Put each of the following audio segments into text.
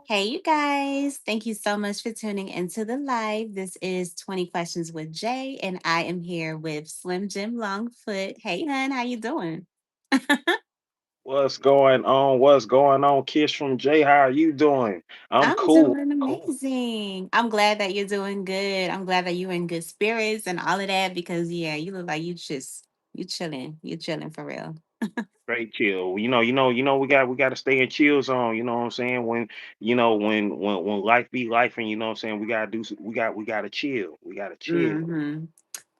Hey, you guys. Thank you so much for tuning into the live. This is 20 Questions with Jay, and I am here with Slim Jim Longfoot. Hey, hun, how you doing? What's going on? What's going on? Kiss from Jay. How are you doing? I'm I'm cool. doing Cool. amazing. I'm glad that you're doing good. I'm glad that you're in good spirits and all of that because, yeah, you look like you chilling. You chilling for real. Straight chill. You know, we got to stay in chill zone. You know what I'm saying? When life be life, and you know what I'm saying, we gotta we gotta chill. We gotta chill. hmm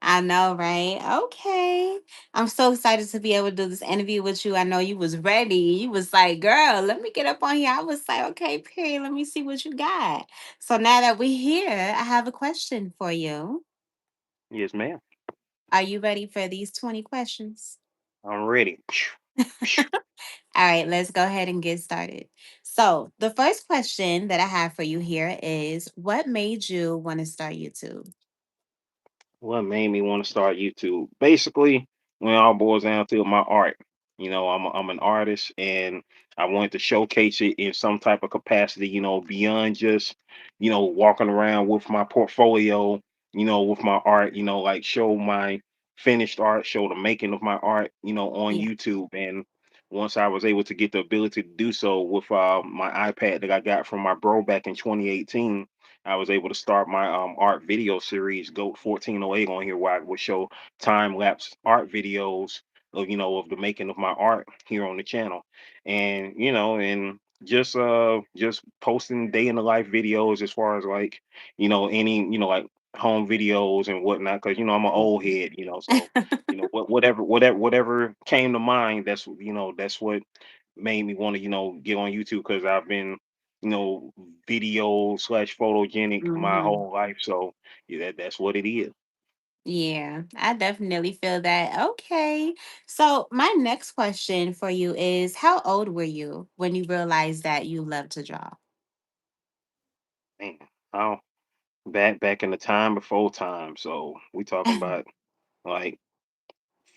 I know, right? Okay. I'm so excited to be able to do this interview with you. I know you was ready. You was like, girl, let me get up on here. I was like, okay, period. Let me see what you got. So now that we're here, I have a question for you. Yes, ma'am. Are you ready for these 20 questions? I'm ready. All right, let's go ahead and get started. So, the first question that I have for you here is what made you want to start YouTube? What made me want to start YouTube? Basically, when it all boils down to my art. I'm an artist, and I wanted to showcase it in some type of capacity. Beyond just walking around with my portfolio. With my art. Like show my finished art, show the making of my art. On Yeah. YouTube. And once I was able to get the ability to do so with my iPad that I got from my bro back in 2018. I was able to start my art video series, GOAT 1408, on here, where I would show time lapse art videos of the making of my art here on the channel. And just posting day in the life videos, as far as like any like home videos and whatnot, because I'm an old head. So whatever came to mind, that's what made me want to get on YouTube, because I've been you know, video slash photogenic my hmm whole life. So yeah, that's what it is. Yeah, I definitely feel that. Okay. So, my next question for you is how old were you when you realized that you love to draw? Man, oh, back in the time before time. So we talking about like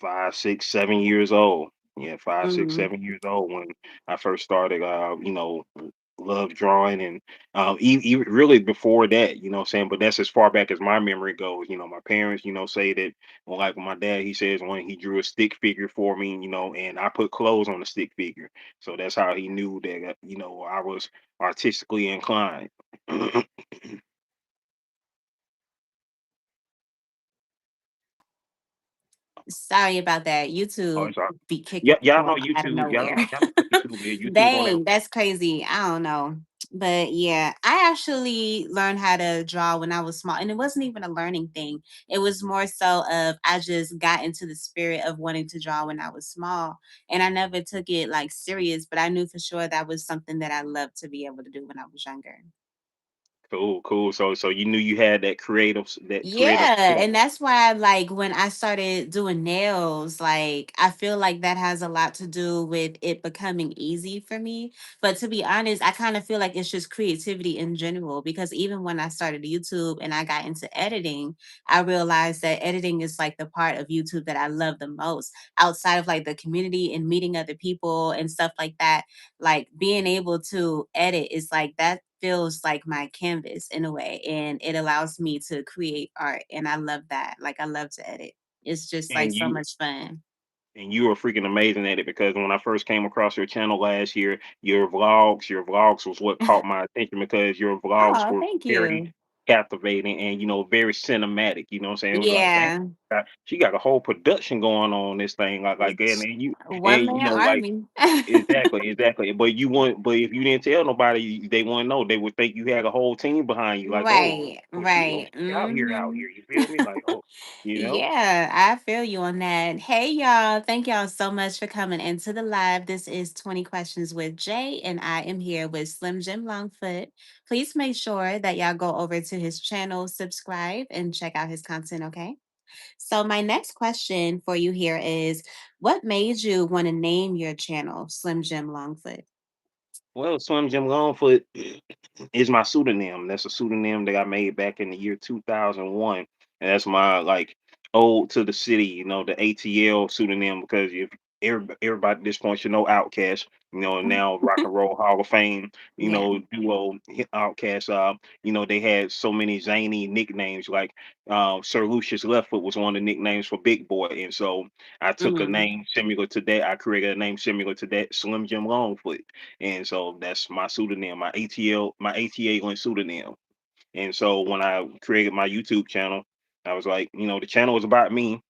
5, 6, 7 years old. Yeah, five, six, Mhm. 7 years old when I first started. Love drawing, and even really before that. What I'm saying, but that's as far back as my memory goes. My parents, say that. Well, like my dad, he says when he drew a stick figure for me, and I put clothes on the stick figure, so that's how he knew that I was artistically inclined. Sorry about that. Oh, YouTube it's all. be kicking Yeah, y'all people know out of YouTube. nowhere. Y'all know YouTube. Yeah, YouTube on Dang, everything. that's crazy. I don't know. But yeah, I actually learned how to draw when I was small. And it wasn't even a learning thing. It was more so of I just got into the spirit of wanting to draw when I was small. And I never took it like serious, but I knew for sure that was something that I loved to be able to do when I was younger. Cool, cool. So you knew you had that creative Yeah, spark. and that's why like when I started doing nails, like I feel like that has a lot to do with it becoming easy for me. But to be honest, I kind of feel like it's just creativity in general because even when I started YouTube and I got into editing, I realized that editing is like the part of YouTube that I love the most outside of like the community and meeting other people and stuff like that. Like being able to edit is like that feels like my canvas in a way and it allows me to create art and I love that. Like I love to edit. It's just like and so you much fun. and you are freaking amazing at it, because when I first came across your channel last year, your vlogs was what caught my attention, because your vlogs Oh, were thank very you. captivating and very cinematic. You know what I'm saying? It was like, dang, Yeah. she got a whole production going on this thing, like and you One and man like. army. Exactly, exactly. But if you didn't tell nobody, they wouldn't know. They would think you had a whole team behind you. Like, Right, oh, right. she out hmm here. You feel me? Like, oh, you know. Yeah, I feel you on that. Hey, y'all. Thank y'all so much for coming into the live. This is 20 Questions with Jay, and I am here with Slim Jim Longfoot. Please make sure that y'all go over to his channel, subscribe, and check out his content, okay? So, my next question for you here is what made you want to name your channel Slim Jim Longfoot? Well, Slim Jim Longfoot is my pseudonym. That's a pseudonym that I made back in the year 2001, and that's my like ode to the city. The ATL pseudonym, because everybody at this point should know Outkast. Now Rock and Roll Hall of Fame. Yeah. Duo Outkast. They had so many zany nicknames. Like Sir Lucius Leftfoot was one of the nicknames for Big Boy, and so I took a Mhm. name similar to that. I created a name similar to that, Slim Jim Longfoot, and so that's my pseudonym, my ATL pseudonym. And so when I created my YouTube channel, I was like, the channel is about me,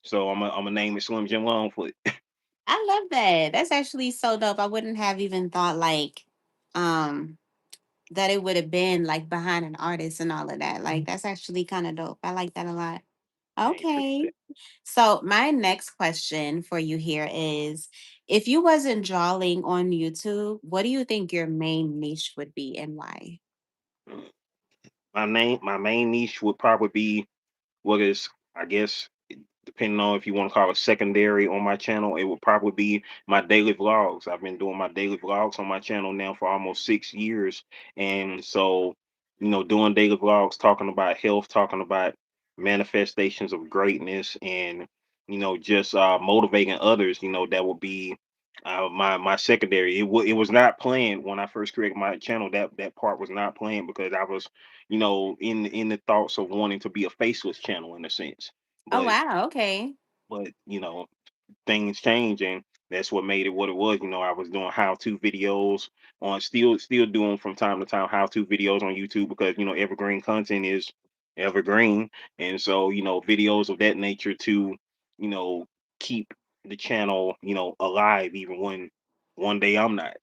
so I'm a name it Slim Jim Longfoot. I love that. That's actually so dope. I wouldn't have even thought like um that it would have been like behind an artist and all of that. Like that's actually kind of dope. I like that a lot. I appreciate Okay. it. So my next question for you here is if you wasn't drawing on YouTube, what do you think your main niche would be and why? My main niche would probably be what is, I guess, depending on if you want to call it secondary on my channel, it would probably be my daily vlogs. I've been doing my daily vlogs on my channel now for almost 6 years. And so, doing daily vlogs, talking about health, talking about manifestations of greatness, and, just motivating others, that would be my secondary. It was not planned when I first created my channel. That part was not planned because I was, in the thoughts of wanting to be a faceless channel in a sense. Oh But wow, okay. but things change, and that's what made it what it was. I was doing how-to videos on, still doing from time to time how-to videos on YouTube, because evergreen content is evergreen. And so videos of that nature to you know keep the channel alive even when one day I'm not.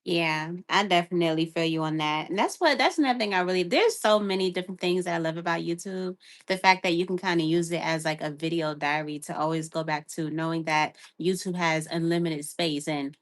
Yeah, I definitely feel you on that. And that's another thing I really there's so many different things that I love about YouTube. The fact that you can kind of use it as like a video diary to always go back to, knowing that YouTube has unlimited space. And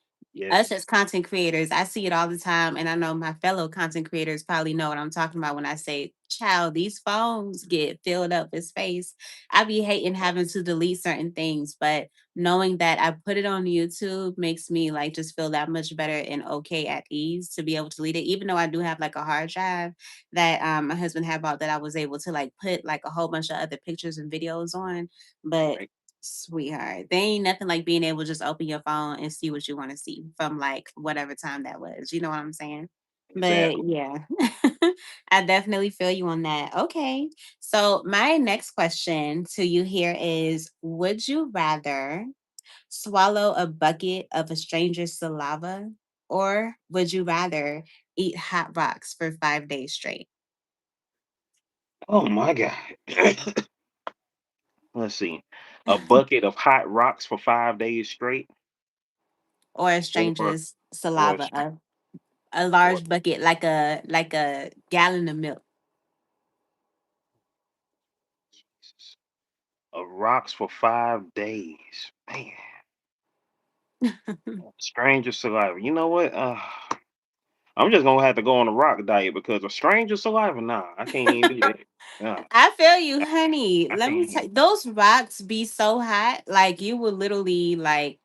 us Yes. as content creators, I see it all the time. And I know my fellow content creators probably know what I'm talking about when I say, child, these phones get filled up with space. I be hating having to delete certain things, but knowing that I put it on YouTube makes me like just feel that much better and okay at ease to be able to delete it. Even though I do have like a hard drive that my husband had bought that I was able to like put like a whole bunch of other pictures and videos on. But Right. sweetheart, they ain't nothing like being able to just open your phone and see what you want to see from like whatever time that was. You know what I'm saying? But Exactly. yeah, I definitely feel you on that. Okay. So, my next question to you here is: would you rather swallow a bucket of a stranger's saliva, or would you rather eat hot rocks for 5 days straight? Oh my God. Let's see. A bucket of hot rocks for 5 days straight, Or a or stranger's or saliva, a or large bucket like a gallon of milk. of rocks for 5 days. Man, stranger saliva. You know what? I'm just gonna have to go on a rock diet because a stranger saliva. Nah, I can't even do that. Nah, I feel you, honey. I Let me tell can't. you, those rocks be so hot, like you would literally like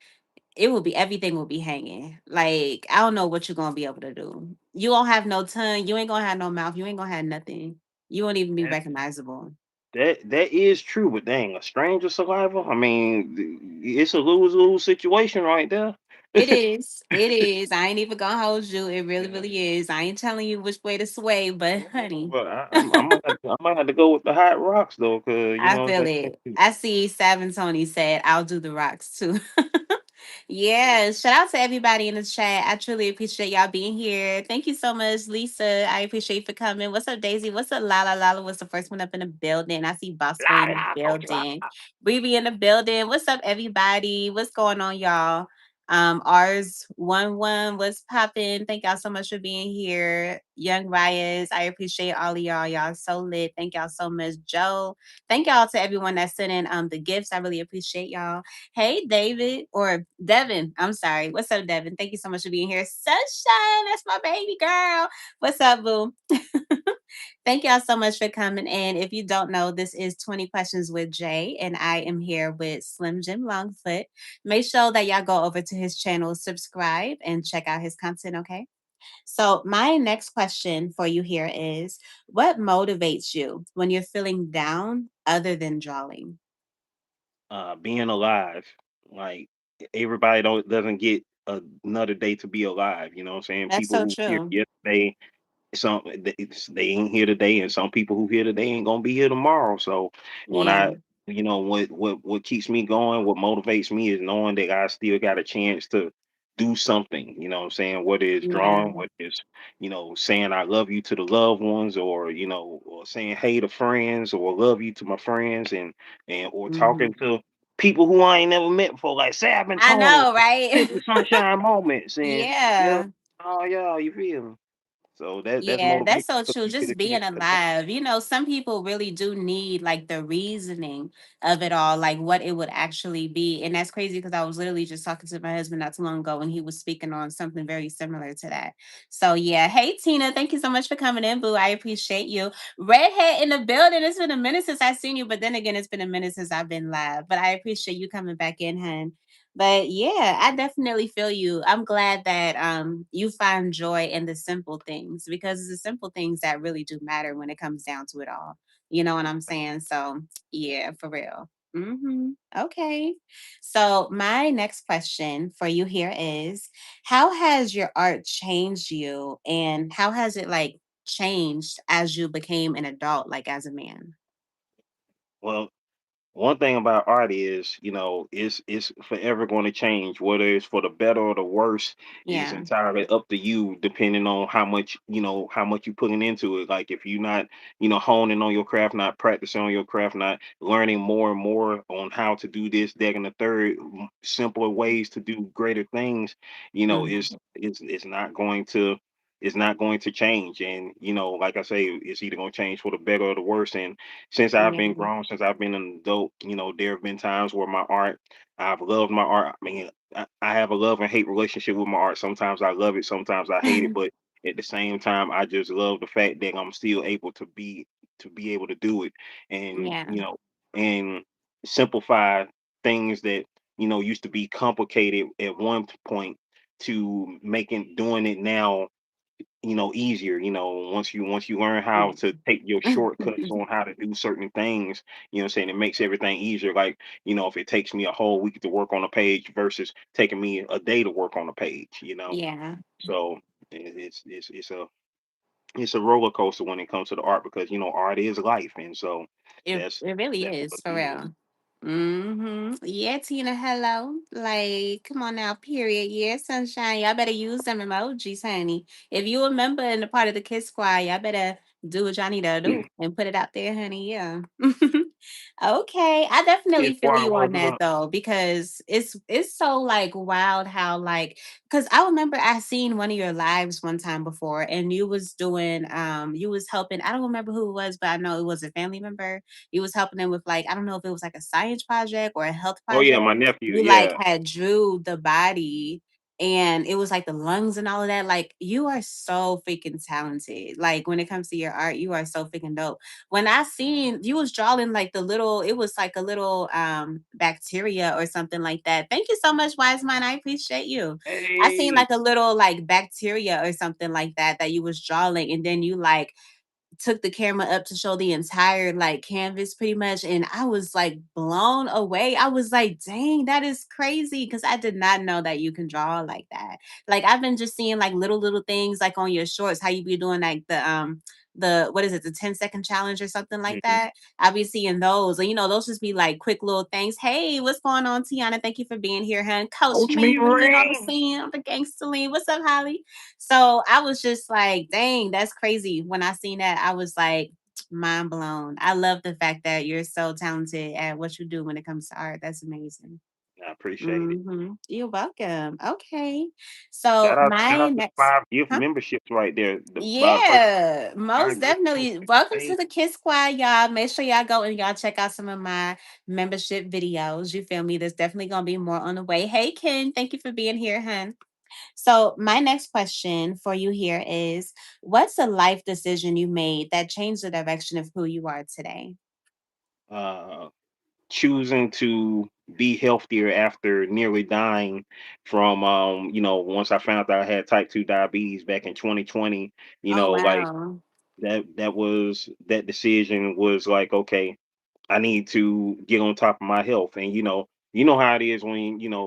it will be everything will be hanging. Like I don't know what you're gonna be able to do. You won't have no tongue. You ain't gonna have no mouth. You ain't gonna have nothing. You won't even be That recognizable. that is true, but dang, a stranger saliva. I mean, it's a lose lose situation right there. It is. It is. I ain't even gonna hold you. It really, Yeah. really is. I ain't telling you which way to sway, but honey, But I might have to go with the hot rocks though, because I feel what I'm it. saying. I see Savin Tony said, I'll do the rocks too. Yeah. Yeah, shout out to everybody in the chat. I truly appreciate y'all being here. Thank you so much, Lisa. I appreciate you for coming. What's up, Daisy? What's up, Lala? Lala was the first one up in the building. I see Boss La Way in the la, coach la. building. Bree in the building. What's up, everybody? What's going on, y'all? Ours one was popping. Thank y'all so much for being here. Young Ryas, I appreciate all of y'all. Y'all so lit. Thank y'all so much, Joe. Thank y'all to everyone that sent in the gifts. I really appreciate y'all. Hey, David or Devin. I'm sorry. What's up, Devin? Thank you so much for being here. Sunshine, that's my baby girl. What's up, boo? Thank y'all so much for coming in. If you don't know, this is 20 Questions with Jay, and I am here with Slim Jim Longfoot. Make sure that y'all go over to his channel, subscribe, and check out his content, okay? So, my next question for you here is: what motivates you when you're feeling down other than drawing? Being alive, like. everybody don't doesn't get another day to be alive. You know what I'm saying? That's People so who here true. yesterday, they ain't here today, and some people who here today ain't gonna be here tomorrow. So when Yeah. I, what keeps me going, what motivates me is knowing that I still got a chance to do something. You know what I'm saying? Whether it's Yeah. drawing, whether it's saying I love you to the loved ones, or or saying hey to friends, or love you to my friends, and or talking Mhm. to people who I ain't never met before, like Sab and I Tony, know, right? super sunshine moments, and yeah, Yeah. oh yeah, you feel me? So that's Yeah, motivation that's so because true. you get Just a chance being to do. alive. Some people really do need like the reasoning of it all, like what it would actually be. And that's crazy because I was literally just talking to my husband not too long ago and he was speaking on something very similar to that. So yeah. Hey Tina, thank you so much for coming in, Boo. I appreciate you. Redhead in the building. It's been a minute since I've seen you, but then again, it's been a minute since I've been live. But I appreciate you coming back in, hun. But yeah, I definitely feel you. I'm glad that you find joy in the simple things because it's the simple things that really do matter when it comes down to it all. You know what I'm saying? So yeah, for real. Okay. So my next question for you here is, how has your art changed you and how has it like changed as you became an adult, like as a man? Well, one thing about art is, it's forever going to change. Whether it's for the better or the worse is Yeah. entirely up to you, depending on how much you putting into it. Like if you're not, honing on your craft, not practicing on your craft, not learning more and more on how to do this, that, and the third, simpler ways to do greater things, Mhm. it's not going to. It's not going to change, and like I say, it's either going to change for the better or the worse. And since I've been Yeah. grown, since I've been an adult, there have been times where I've loved my art. I mean, I have a love and hate relationship with my art. Sometimes I love it, sometimes I hate it, but at the same time, I just love the fact that I'm still able to be able to do it, and Yeah. and simplify things that used to be complicated at one point to making doing it now easier. Once you learn how to take your shortcuts on how to do certain things, what I'm saying, it makes everything easier. Like, if it takes me a whole week to work on a page versus taking me a day to work on a page. Yeah. So it's a roller coaster when it comes to the art, because art is life, and so It that's it really that's is what for it is. real. Yeah, Tina, hello. Like, come on now, period. Yeah, sunshine. Y'all better use them emojis, honey. If you a member in the part of the Kiss Squad, y'all better do what y'all need to do and put it out there, honey. Yeah. Okay. I It's definitely feel why you on was that though, because it's so like wild how like because I remember I seen one of your lives one time before and you was doing you was helping, I don't remember who it was, but I know it was a family member. You was helping them with like, I don't know if it was like a science project or a health Oh yeah, project. my nephew, You like yeah. had drew the body and it was like the lungs and all of that. Like you are so freaking talented. Like when it comes to your art, you are so freaking dope. When I seen you was drawing like the little, it was like a little bacteria or something like that. Thank you so much, Wise Mind. I appreciate you. I seen Hey, like a little like bacteria or something like that you was drawing, and then you like took the camera up to show the entire like canvas pretty much, and I was like blown away. I was like, dang, that is crazy, because I did not know that you can draw like that. Like I've been just seeing like little things like on your shorts, how you be doing like the what is it, the 10-second challenge or something like mhm. that. I'll be seeing those, and those just be like quick little things. Hey, what's going on, Tiana? Thank you for being here, hun. Coach Coach me Mimi, the ring. scene, the gangster lean. What's up, Holly? So I was just like, dang, that's crazy. When I seen that, I was like, mind blown. I love the fact that you're so talented at what you do when it comes to art. That's amazing. I appreciate it. You're welcome. Okay. Shout So out, shout my out to next, 5 gift huh? memberships right there. By the first Yeah, most 5 gift definitely. memberships Welcome to today. the Kiss Squad, y'all. Make sure y'all go and y'all check out some of my membership videos. You feel me? There's definitely gonna be more on the way. Hey Ken, thank you for being here, hun. So, my next question for you here is, what's a life decision you made that changed the direction of who you are today? Uh, Choosing to be healthier after nearly dying from, once I found out I had type 2 diabetes back in 2020. Oh, Like wow. that decision was like, okay, I need to get on top of my health. And you know how it is when, in your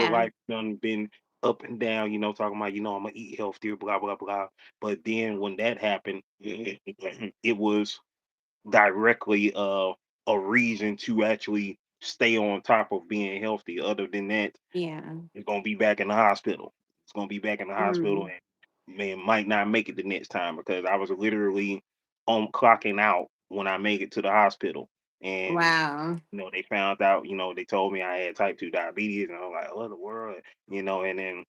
Yeah. life done been up and down, talking about, I'm gonna eat healthier, blah, blah, blah. But then when that happened, it was directly a reason to actually stay on top of being healthy. Other than that, Yeah. it's gonna be back in the hospital. It's gonna be back in the hospital, Mm. and man might not make it the next time because I was literally on clocking out when I made it to the hospital. And Wow. they found out, they told me I had type 2 diabetes, and I was like, oh the world, and then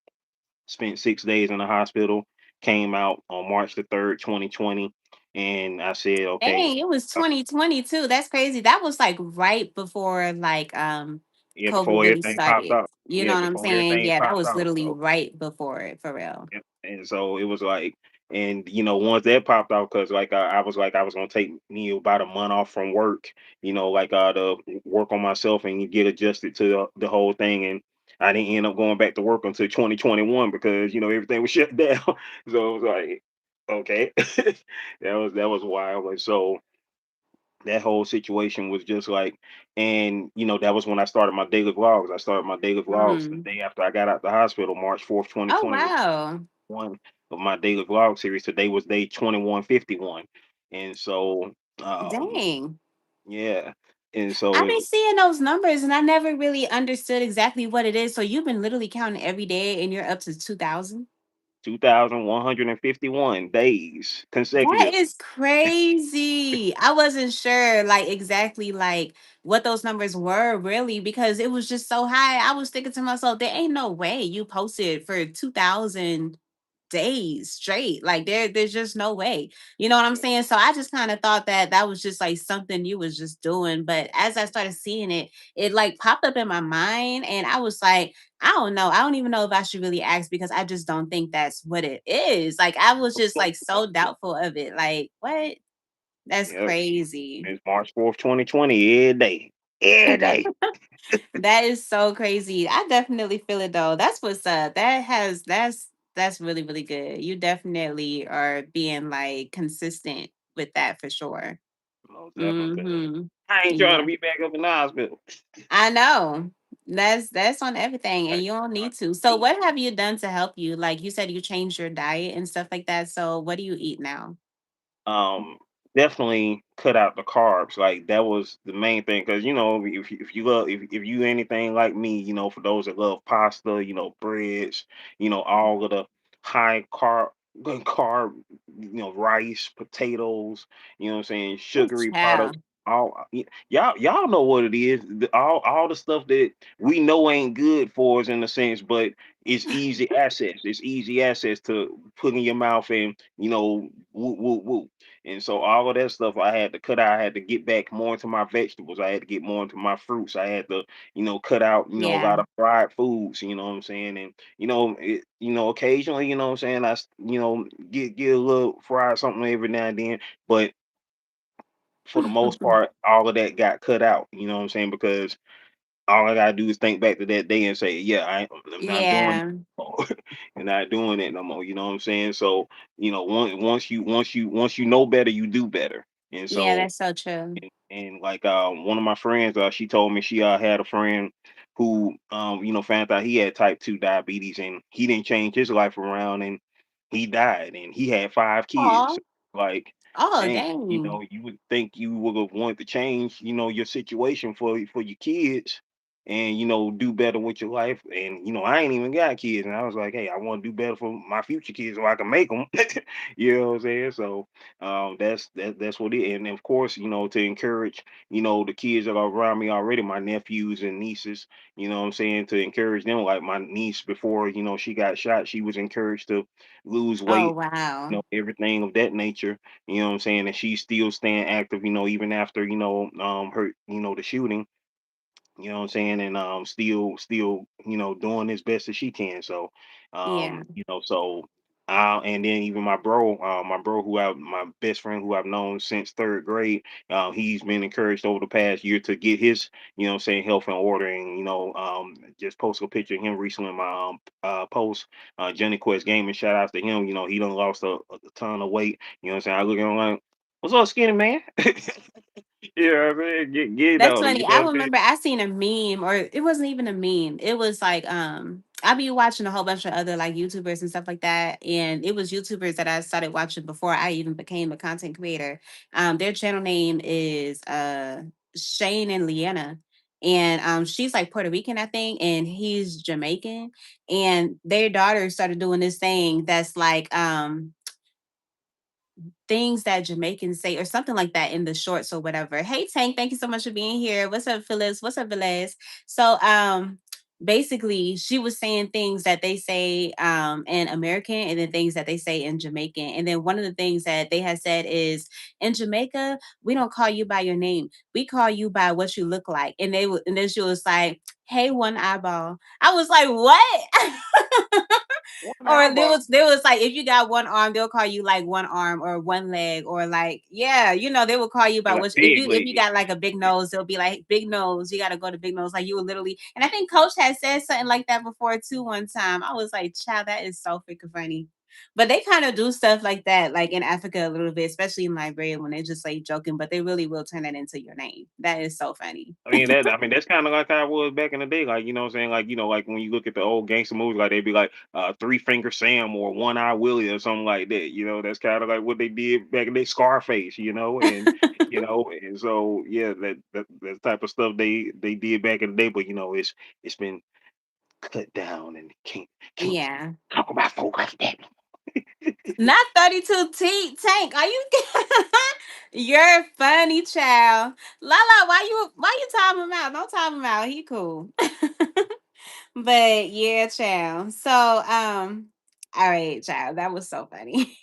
spent 6 days in the hospital, came out on March 3rd, 2020, and I said, okay, Dang, it was uh, 2022. That's crazy. That was like right before like yeah, COVID before really everything popped started. up. You know Yeah, what I'm before saying? everything Yeah, that popped was out. literally So right before it for real. yep, and so it was like, and once that popped out, because like I was like I was gonna take me about a month off from work, like to work on myself and get adjusted to the whole thing, and I didn't end up going back to work until 2021 because everything was shut down. So it was like, okay, that was wild. And so that whole situation was just like, and that was when I started my daily vlogs. I started my daily vlogs the Mm. day after I got out the hospital, March 4th, Oh 2020 was wow. one of my daily vlog series. Today was day 2151. And so, Dang. yeah. And so I've it been seeing those numbers and I never really understood exactly what it is. So you've been literally counting every day and you're up to 2000? 2,151 days That consecutive. is crazy. I wasn't sure like exactly like what those numbers were really because it was just so high. I was thinking to myself, there ain't no way you posted for 2000 days straight. Like there's just no way. You know what I'm saying? So I just kind of thought that that was just like something you was just doing, but as I started seeing it, it like popped up in my mind and I was like, I don't know. I don't even know if I should really ask because I just don't think that's what it is. Like I was just like so doubtful of it. Like, what? That's Yep. crazy. It's March 4th, 2020, every day. Every day. That is so crazy. I definitely feel it though. That's what's up. That's really, really good. You definitely are being like consistent with that for sure. Most definitely. 'Cause Hmm. I ain't trying to Yeah. be back up in the hospital. I know. That's on everything and Like, you don't I need to. So do. what have you done to help you? Like you said you changed your diet and stuff like that. So what do you eat now? um Definitely cut out the carbs. Like that was the main thing because if you love if you anything like me, for those that love pasta, breads, all of the high carb good carb, rice, potatoes, what I'm saying, Oh, sugary products, child. y'all know what it is. All the stuff that we know ain't good for us in a sense, but it's easy access. It's easy access to put in your mouth and woo woo woo. And so all of that stuff I had to cut out. I had to get back more into my vegetables. I had to get more into my fruits. I had to, cut out, a Yeah. lot of fried foods, what I'm saying? And, occasionally, what I'm saying, get a little fried something every now and then. But for the most part, all of that got cut out, what I'm saying? Because all I gotta do is think back to that day and say, yeah, I'm not doing it Yeah. no more. I'm not doing it no more. You know what I'm saying? So, once you know better, you do better. And Yeah, so that's so true. and like one of my friends, she told me she had a friend who found out he had type 2 diabetes and he didn't change his life around and he died and he had 5 kids. Oh, Like, oh, dang, dang. you would think you would have wanted to change, your situation for your kids and do better with your life. And I ain't even got kids, and I was like, hey, I want to do better for my future kids so I can make them. You know what I'm saying? So that's what it. And of course, to encourage, the kids that are around me already, my nephews and nieces, what I'm saying, to encourage them. Like my niece before, she got shot, she was encouraged to lose Oh, weight, wow. everything of that nature, what I'm saying, and she's still staying active, even after, her, the shooting, what I'm saying, and still, doing as best as she can. So, Yeah. so and then even my bro my best friend who I've known since third grade, he's been encouraged over the past year to get his, what I'm saying, health in order, and just posted a picture of him recently in my post, Johnny Quest Gaming. Shout out to him. He done lost a ton of weight. You know what I'm saying? I look at him like. "What's up, skinny man?" You know what I mean? Get That's on it, funny. you know I what I'm saying? remember I seen a meme, or it wasn't even a meme. It was like I be watching a whole bunch of other like YouTubers and stuff like that. And it was YouTubers that I started watching before I even became a content creator. Their channel name is Shane and Leanna. And she's like Puerto Rican, I think, and he's Jamaican. And their daughter started doing this thing that's like things that Jamaicans say or something like that in the shorts or whatever. Hey Tank, thank you so much for being here. What's up, Phyllis? What's up, Velez? So basically she was saying things that they say in American and then things that they say in Jamaican. And then one of the things that they had said is in Jamaica, we don't call you by your name. We call you by what you look like. And and then she was like, hey, one eyeball. I was like, what? One Or eyeball, there was like if you got one arm, they'll call you like one arm or one leg or like yeah, they will call you by like which pig if you leg. got like a big nose, they'll be like big nose. You got to go to big nose. Like you will literally. And I think Coach had said something like that before too one time. I was like, child, that is so freaking funny. But they kind of do stuff like that, like in Africa a little bit, especially in Liberia when they're just like joking, but they really will turn that into your name. That is so funny. I mean, that's kinda like how it was back in the day, like, you know what I'm saying? Like, like when you look at the old gangster movies, like, they'd be like, Three Finger Sam or One Eye Willie or something like that, that's kinda like what they did back in the Scarface, and so, yeah, that type of stuff they did back in the day, but, it's been cut down and can't Yeah. talk about folk like that. Not 32 T Tank. Are you You're a funny child. Lala, why you talking him out? Don't talk him out. He cool. But yeah, child. So all right, child. That was so funny.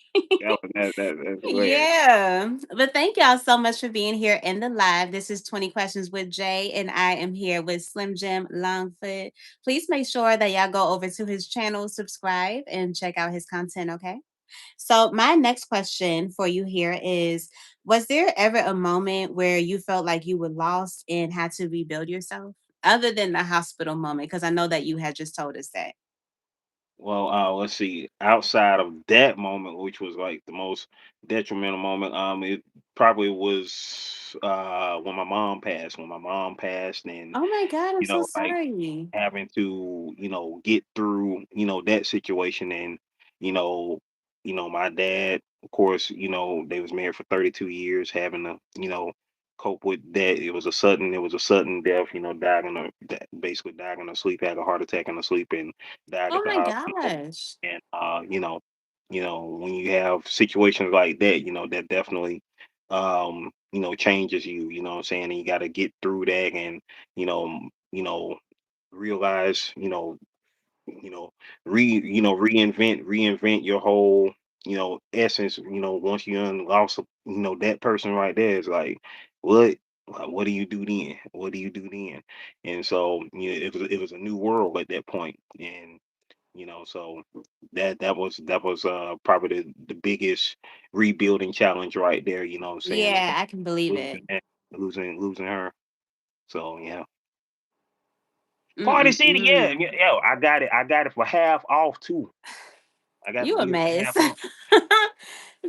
That's hilarious. Yeah. But thank y'all so much for being here in the live. This is 20 Questions with Jay, and I am here with Slim Jim Longfoot. Please make sure that y'all go over to his channel, subscribe, and check out his content, okay? So, my next question for you here is: was there ever a moment where you felt like you were lost and had to rebuild yourself? Other than the hospital moment, because I know that you had just told us that. Well, let's see. Outside of that moment, which was like the most detrimental moment, it probably was when my mom passed. When my mom passed, and Oh my God, I'm so like sorry. having to, get through, that situation, and you know, my dad, of course, they was married for 32 years, having to, cope with that. It was a sudden death, basically died in her sleep, had a heart attack in her sleep, and died Oh at the my hospital. gosh. And when you have situations like that, that definitely changes you, you know what I'm saying? And you got to get through that, and you know, realize, you know, reinvent your whole, essence, once you lost, that person right there is what, what do you do then? What do you do then? And so, it was a new world at that point. And, so that was probably the biggest rebuilding challenge right there, you know what I'm saying? Yeah, I can believe it. Losing that, losing her. So yeah. Party City, yeah, Mm-mm-mm. yeah, yo, I got it for half off too. I got to You a get it for mess. half off.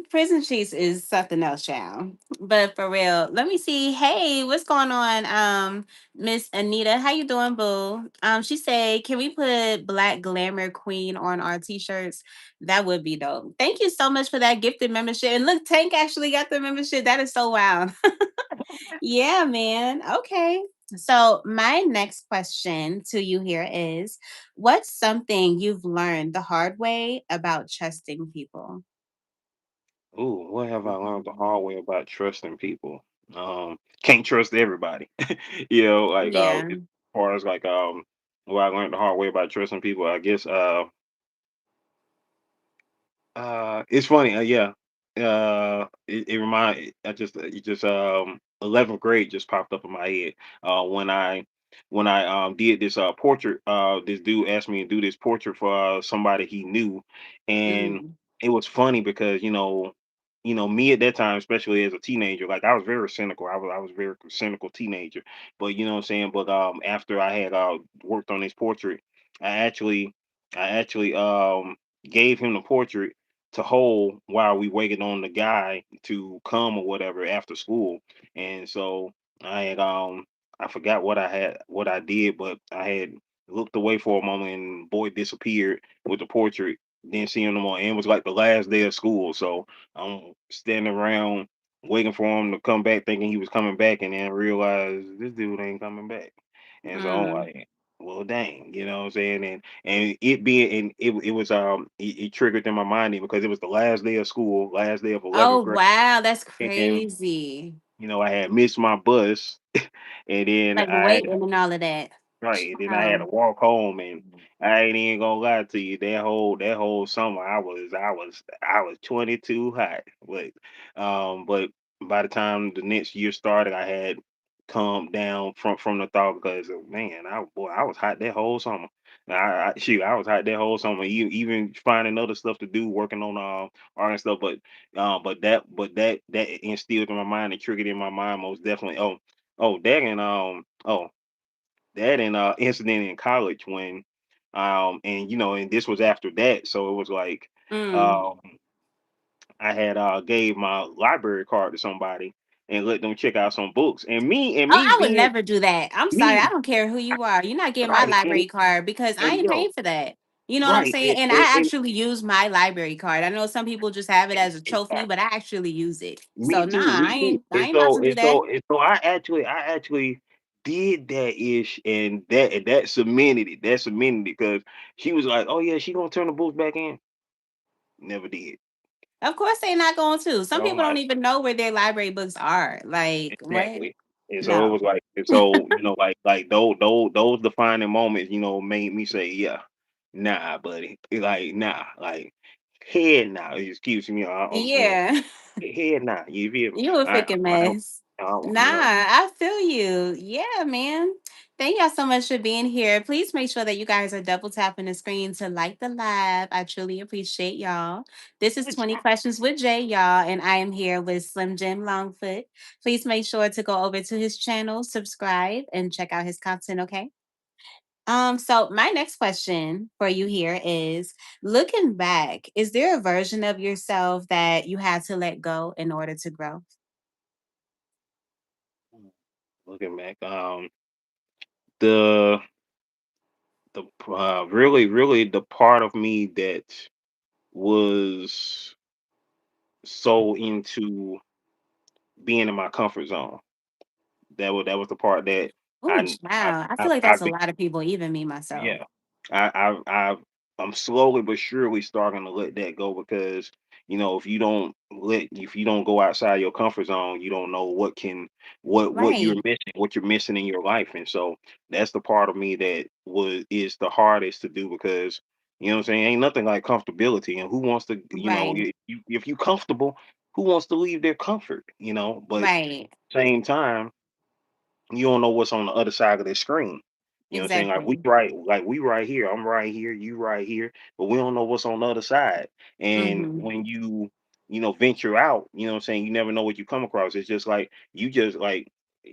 Prison cheese is something else, child. But for real, let me see. Hey, what's going on? Miss Anita, how you doing, boo? She said, can we put Black Glamour Queen on our t-shirts? That would be dope. Thank you so much for that gifted membership. And look, Tank actually got the membership. That is so wild. Yeah, man. Okay. So, my next question to you here is: what's something you've learned the hard way about trusting people? Ooh, what have I learned the hard way about trusting people? Can't trust everybody. Yeah. as far as what I learned the hard way about trusting people, I guess it's funny, yeah. It remind I just it just 11th grade just popped up in my head. When I did this portrait, this dude asked me to do this portrait for somebody he knew, and Mhm. it was funny because me at that time, especially as a teenager, like I was very cynical. I was a very cynical teenager, but you know what I'm saying. But after I had worked on this portrait, I actually I actually gave him the portrait, to hold while we waited on the guy to come or whatever after school. And so I had I forgot what I did, but I had looked away for a moment and boy disappeared with the portrait. Didn't see him no more. And it was like the last day of school. So I'm standing around waiting for him to come back, thinking he was coming back, and then realize this dude ain't coming back. And so I'm Mm. like, well, dang, you know what I'm saying? And it being and it was it triggered in my mind because it was the last day of school, last day of Oh 11th grade, wow, that's and crazy. I had missed my bus, and then Like waiting and all of that. right, and then I had to Wow. walk home, and I ain't even gonna lie to you. That whole summer, I was 22 hot, but by the time the next year started, I had calmed down from the thought because man, I was hot that whole summer. I was hot that whole summer. Even finding other stuff to do, working on art and stuff. But that instilled in my mind and triggered in my mind most definitely. Oh, that and incident in college when and and this was after that, so it was like Mm. um I had gave my library card to somebody and let them check out some books, and Oh, me I would being never do that. I'm sorry. I me don't care who you are. You're not getting my right library card because I and ain't paying for that. You know what I'm right saying? And I actually use my library card. I know some people just have it as a trophy, but I actually use it. So me nah, too, me too. I ain't about to do that. I actually did that ish, and that cemented it. That cemented it because she was like, "Oh yeah, she gonna turn the books back in." Never did. Of course they not going to. Some So I'm people don't like, even know where their library books are. Like, what? exactly. And so it No. was like, and so like those defining moments, made me say, yeah, nah, buddy, like nah, like head nah. Excuse me, Yeah. head nah. You feel me? You a freaking mess. I don't, Nah, I feel you. Yeah, man. Thank y'all so much for being here. Please make sure that you guys are double tapping the screen to like the live. I truly appreciate y'all. This is 20 Questions with Jay, y'all, and I am here with Slim Jim Longfoot. Please make sure to go over to his channel, subscribe, and check out his content, okay? So my next question for you here is looking back, is there a version of yourself that you had to let go in order to grow? looking back, the really the part of me that was so into being in my comfort zone. That was the part that Oh, child. I feel like I that's a lot of people, even me myself. yeah, I'm slowly but surely starting to let that go because if you don't go outside your comfort zone, you don't know Right. what you're missing in your life, and so that's the part of me that was is the hardest to do because what I'm saying, ain't nothing like comfortability, and who wants to Right. if you comfortable, who wants to leave their comfort, but Right. same time you don't know what's on the other side of the screen. You know what I'm saying? Exactly. Like we right here, I'm right here, you right here, but we don't know what's on the other side. And Hmm. when venture out, you know what I'm saying, you never know what you come across. It's just like you just like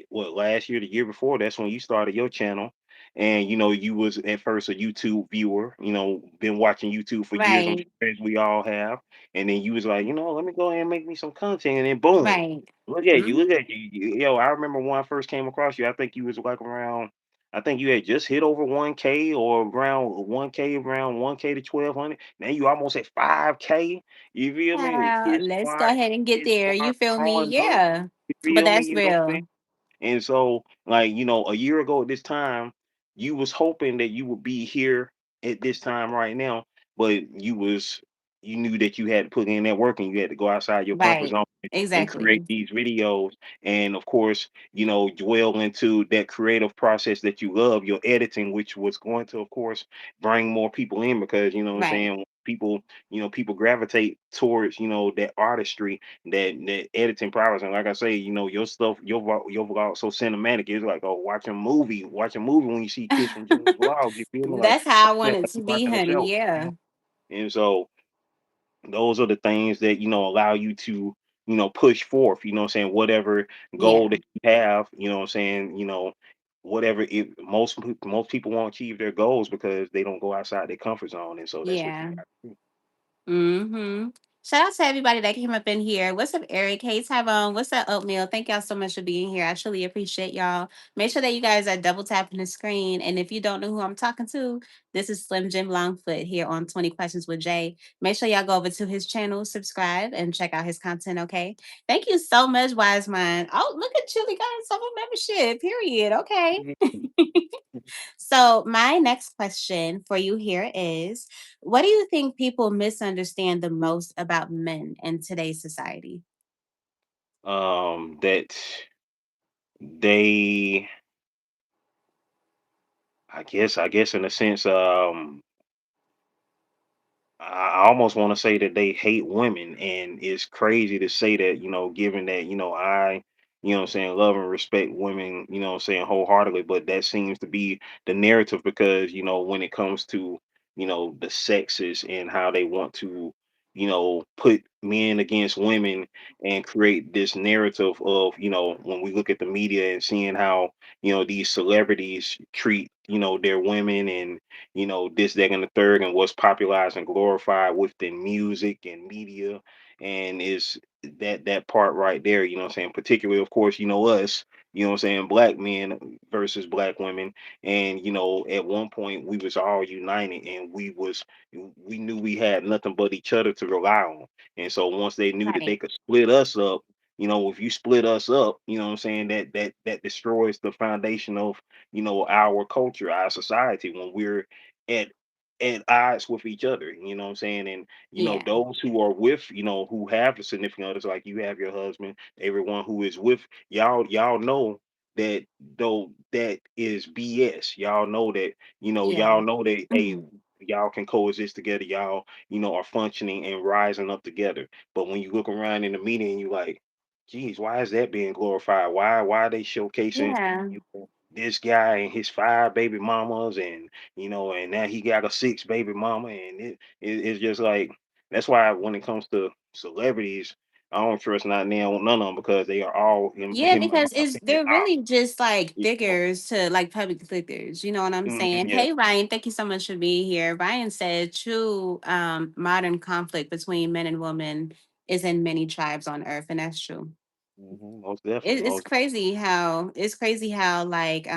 what last year, the year before, that's when you started your channel. And you was at first a YouTube viewer, been watching YouTube for years, I'm Right. sure as we all have. And then you was like, let me go ahead and make me some content, and then boom. Right. Look at you, look Hmm. at you. Yo, I remember when I first came across you, I think you was like around, I think you had just hit over 1K or around 1K, around 1K to 1200. Now you almost at 5K. You feel me? Let's go ahead and get Kid there. You Squad feel me? growing numbers. Yeah. You But feel me? that's You know what I'm saying? real. And so, like, a year ago at this time, you was hoping that you would be here at this time right now, but you knew that you had to put in that work and you had to go outside your comfort Right. zone and create Exactly. these videos. And of course, dwell into that creative process that you love, your editing, which was going to, of course, bring more people in because you know what I'm Right. saying, people gravitate towards, that artistry, that editing prowess. And like I say, your stuff, your vlog so cinematic. It's like, oh, watch a movie when you see Kids from Jim's vlog. You feel me? Like, That's how I yeah, want it like to you be, watching a honey. show. Yeah. And so those are the things that allow you to push forth. You know what I'm saying? Whatever goal Yeah. that you have. You know what I'm saying? Whatever it most people won't achieve their goals because they don't go outside their comfort zone. And so that's what you Yeah. got to do. Mm-hmm. Shout out to everybody that came up in here. What's up, Eric? Hey, Tyrone. What's up, Oatmeal? Thank y'all so much for being here. I truly appreciate y'all. Make sure that you guys are double tapping the screen. And if you don't know who I'm talking to, this is Slim Jim Longfoot here on 20 Questions with Jay. Make sure y'all go over to his channel, subscribe, and check out his content, okay? Thank you so much, Wise Mind. Oh, look at Chili got some membership, period. Okay. Mhm. So, my next question for you here is, what do you think people misunderstand the most about men in today's society? That they, I guess in a sense, I almost want to say that they hate women, and it's crazy to say that, given that, I, what I'm saying, love and respect women, what I'm saying, wholeheartedly, but that seems to be the narrative because, when it comes to, the sexes and how they want to, put men against women and create this narrative of, when we look at the media and seeing how, these celebrities treat, their women and this, that, and the third, and what's popularized and glorified within music and media, and is that part right there, what I'm saying, particularly, of course, us, what I'm saying, black men versus black women. And at one point we was all united, and we knew we had nothing but each other to rely on. And so once they knew that they Right. could split us up, if you split us up, what I'm saying, that destroys the foundation of our culture, our society, when we're at odds with each other, what I'm saying? And Yeah. those who are with, who have the significant others, like you have your husband, everyone who is with y'all know that, though, that is BS. Yeah. Y'all know that, hey, Mhm. y'all can coexist together, y'all, are functioning and rising up together. But when you look around in the media and you like, geez, why is that being glorified? Why are they showcasing, Yeah. this guy and his five baby mamas, and and now he got a six baby mama, and it's just like, that's why when it comes to celebrities, I don't trust not now none of them, because they are all Yeah, in my because it's opinion they're ops. really just like You know? figures to like public figures. You know what I'm Mhm, saying? yeah. Hey Ryan, thank you so much for being here. Ryan said true modern conflict between men and women is in many tribes on earth, and that's true. Most definitely, It's most. crazy how like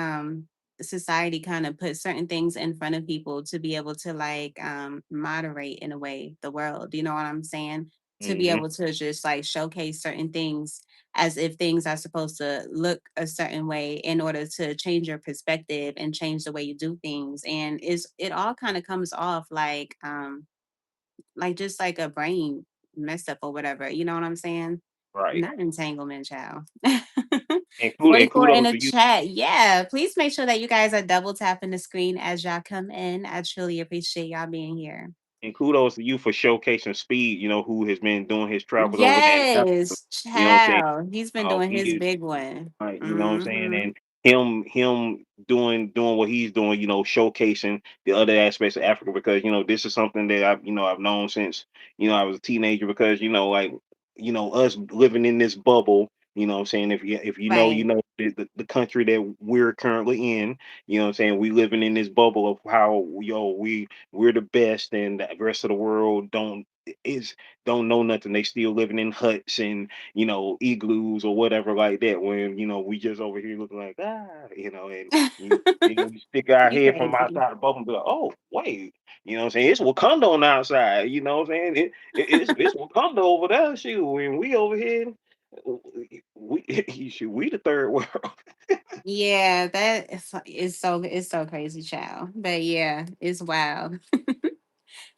society kind of puts certain things in front of people to be able to like moderate in a way the world, you know what I'm saying, to be Hmm. able to just like showcase certain things as if things are supposed to look a certain way in order to change your perspective and change the way you do things. And it all kind of comes off like just like a brain mess up or whatever, you know what I'm saying. Right. Not entanglement, child. And 44 in kudos the to you. chat. Yeah. Please make sure that you guys are double tapping the screen as y'all come in. I truly appreciate y'all being here. And kudos to you for showcasing Speed, who has been doing his travels over there in Africa. Yes, You know what I'm saying? child. He's been doing He his is. big one. Right, you know what I'm saying? Hmm. And him doing what he's doing, showcasing the other aspects of Africa, because this is something that I've known since I was a teenager, because like, us living in this bubble, what I'm saying, if Right. the country that we're currently in, what I'm saying, we living in this bubble of how we're the best, and the rest of the world is don't know nothing. They still living in huts and igloos or whatever like that. When we just over here looking like, and we stick our You head from crazy. outside the bubble and be like, oh wait, what I'm saying? It's Wakanda on the outside. You know what I'm saying? It's Wakanda over there. Shoot, when we over here, we the third world. Yeah, that is so crazy, child. But yeah, it's wild.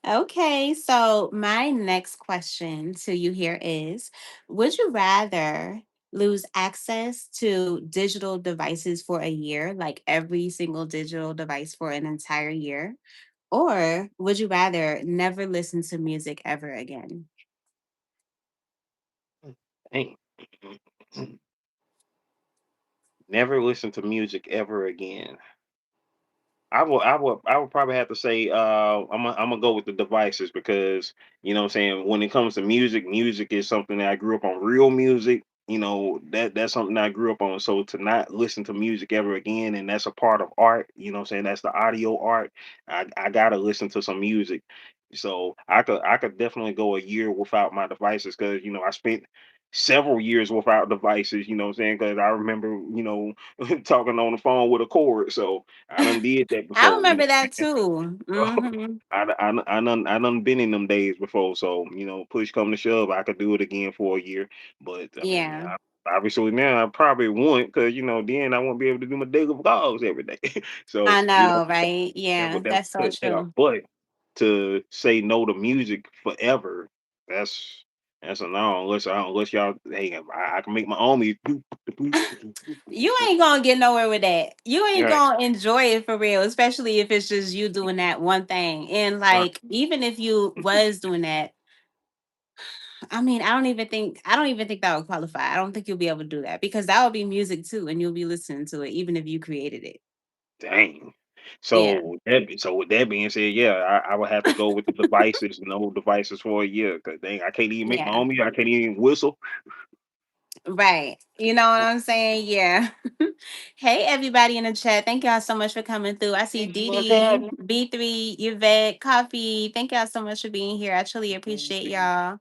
Okay, so my next question to you here is, would you rather lose access to digital devices for a year, like every single digital device for an entire year? Or would you rather never listen to music ever again? Dang. Never listen to music ever again. I would probably have to say, I'm gonna go with the devices, because what I'm saying, when it comes to music, music is something that I grew up on, real music, that's something that I grew up on. So to not listen to music ever again, and that's a part of art, what I'm saying, that's the audio art. I gotta listen to some music. So I could definitely go a year without my devices because I spent several years without devices. You know what I'm saying? Because I remember talking on the phone with a cord. So I done did that I before. remember that too. So Hmm. I done been in them days before. So push come to shove, I could do it again for a year. But I mean, Yeah, obviously now I probably won't because then I won't be able to do my daily vlogs every day. So I know, right? Yeah, that that's would so cut that off. true. But to say no to music forever, that's a no. Unless y'all, hey, I can make my own music. You ain't gonna get nowhere with that. You ain't Right, gonna enjoy it for real, especially if it's just you doing that one thing. And right. like, even if you was doing that, I mean, I don't even think that would qualify. I don't think you'll be able to do that because that would be music too, and you'll be listening to it even if you created it. Dang. Yeah, So with that being said, yeah, I would have to go with the devices, no devices for a year. Cause dang, I can't even make my yeah. own music. I can't even whistle. Right. You know what I'm saying? Yeah. Hey, everybody in the chat. Thank y'all so much for coming through. I see Hey, Dee what's Dee, happening? B3, Yvette, Coffee. Thank y'all so much for being here. I truly appreciate y'all.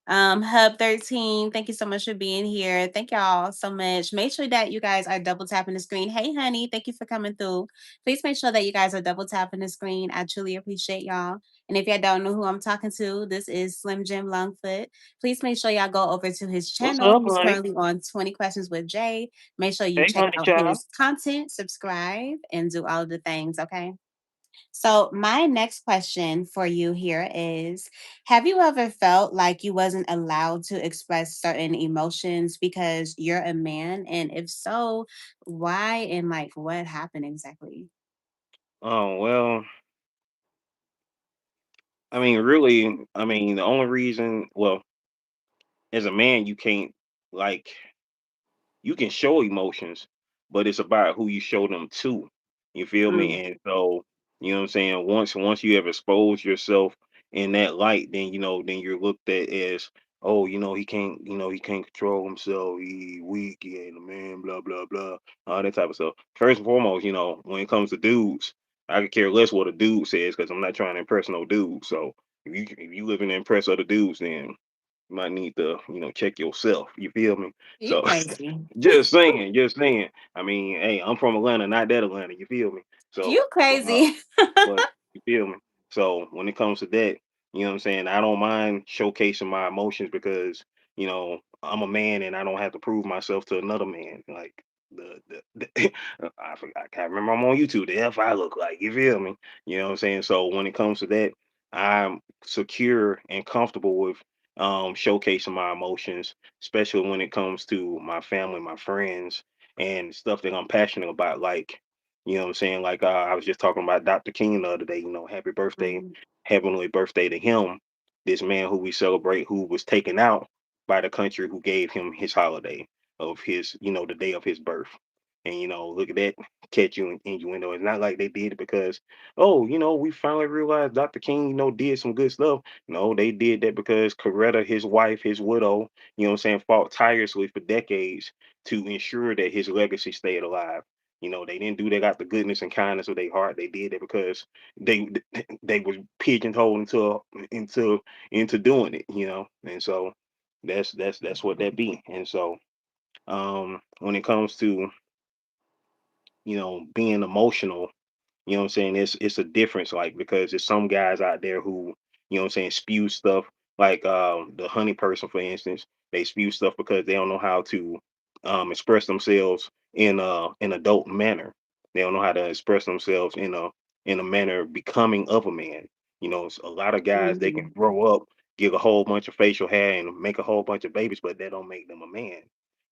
Hub 13, thank you so much for being here. Thank y'all so much. Make sure that you guys are double tapping the screen. Hey, honey, thank you for coming through. Please make sure that you guys are double tapping the screen. I truly appreciate y'all. And if y'all don't know who I'm talking to, this is Slim Jim Longfoot. Please make sure y'all go over to his What's channel. up, He's honey? currently on 20 Questions with Jay. Make sure you Hey, check honey, out child. his content, subscribe, and do all of the things, okay? So, my next question for you here is, have you ever felt like you wasn't allowed to express certain emotions because you're a man? And if so, why and like what happened exactly? Oh well, I mean, really, I mean, the only reason, well, as a man, you can't like you can show emotions, but it's about who you show them to. You feel Mm, me? And so, you know what I'm saying? Once you have exposed yourself in that light, then then you're looked at as, oh, he can't control himself, he weak, he ain't a man, blah, blah, blah, all that type of stuff. First and foremost, when it comes to dudes, I could care less what a dude says because I'm not trying to impress no dude. So if you living to impress other dudes, then you might need to, check yourself. You feel me? you So crazy. just saying. I mean, hey, I'm from Atlanta, not that Atlanta. You feel me? So, You but crazy. but you feel me? So when it comes to that, you know what I'm saying? I don't mind showcasing my emotions because, I'm a man and I don't have to prove myself to another man. Like the I forgot, I can't remember I'm on YouTube. The F I look like, you feel me? You know what I'm saying? So when it comes to that, I'm secure and comfortable with showcasing my emotions, especially when it comes to my family, my friends, and stuff that I'm passionate about. Like, you know what I'm saying? Like, I was just talking about Dr. King the other day. Happy birthday, Mhm. heavenly birthday to him. This man who we celebrate, who was taken out by the country, who gave him his holiday of his, the day of his birth. And look at that, catch you in innuendo. It's not like they did it because, oh, we finally realized Dr. King, did some good stuff. No, they did that because Coretta, his wife, his widow, fought tirelessly for decades to ensure that his legacy stayed alive. They didn't do that out the goodness and kindness of their heart. They did it because they they was pigeonholed into into doing it, And so that's what that be. And so when it comes to, being emotional, you know what I'm saying? It's a difference, like, because there's some guys out there who, spew stuff like the honey person, for instance. They spew stuff because they don't know how to express themselves in an adult manner. They don't know how to express themselves in a manner becoming of a man. It's a lot of guys, they can Mhm. grow up, get a whole bunch of facial hair and make a whole bunch of babies, but that don't make them a man.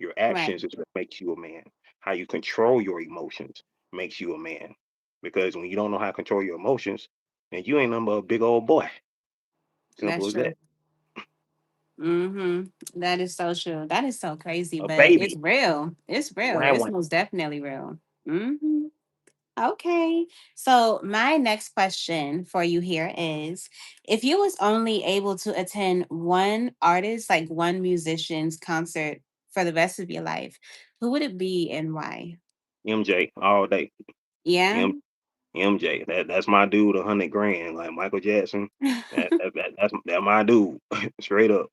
Your Right. actions is what makes you a man. How you control your emotions makes you a man. Because when you don't know how to control your emotions, then you ain't nothing but a big old boy. Simple That's as that. true. That is so true. That is so crazy, A but baby. it's real. It's real. Wow. It's most definitely real. Hmm. Okay. So my next question for you here is, if you was only able to attend one artist, like one musician's concert for the rest of your life, who would it be and why? MJ all day. Yeah? MJ. That's my dude, 100 grand. Like Michael Jackson. That's my dude. Straight up.